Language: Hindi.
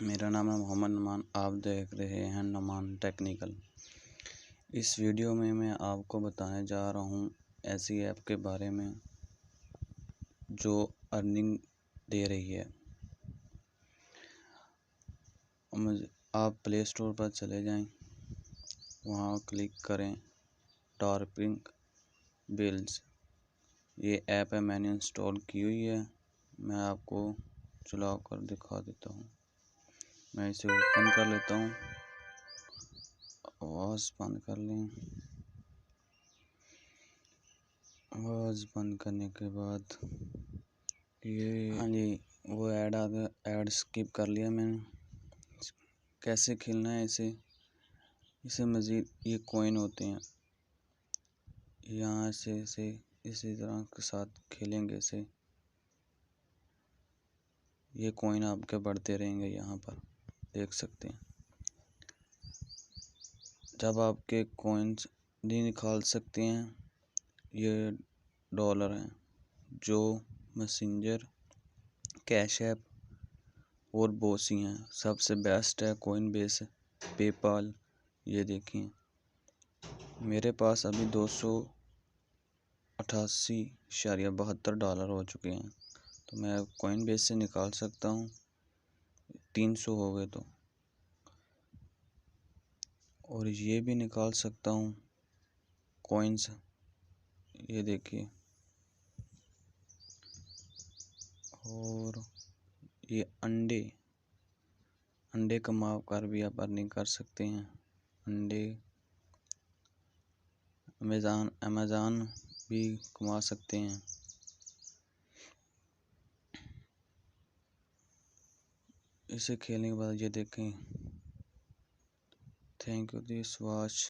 मेरा नाम है मोहम्मद नुमान। आप देख रहे हैं नुमान टेक्निकल। इस वीडियो में मैं आपको बताने जा रहा हूँ ऐसी ऐप के बारे में जो अर्निंग दे रही है। आप प्ले स्टोर पर चले जाएं, वहाँ क्लिक करें टॉरपिंग बिल्स। ये ऐप है, मैंने इंस्टॉल की हुई है। मैं आपको चला कर दिखा देता हूँ। मैं इसे ओपन कर लेता हूँ। आवाज़ बंद कर लें। आवाज़ बंद करने के बाद ये हाँ जी, वो ऐड आ गया। ऐड स्किप कर लिया मैंने। कैसे खेलना है इसे मज़ीद ये कॉइन होते हैं, यहाँ से इसी तरह के साथ खेलेंगे इसे, ये कॉइन आपके बढ़ते रहेंगे। यहाँ पर देख सकते हैं। जब आपके कॉइन्स नहीं निकाल सकते हैं, ये डॉलर हैं जो मैसेंजर, कैश ऐप और बोसी हैं। सबसे बेस्ट है कॉइन बेस, पेपाल। ये देखिए, मेरे पास अभी 288.72 डॉलर हो चुके हैं। तो मैं कॉइन बेस से निकाल सकता हूँ। 300 हो गए तो, और ये भी निकाल सकता हूँ कॉइन्स। ये देखिए, और ये अंडे कमा कर भी आप अर्निंग कर सकते हैं। अंडे अमेज़न भी कमा सकते हैं। इसे खेलने के बाद ये देखें। Thank you this watch.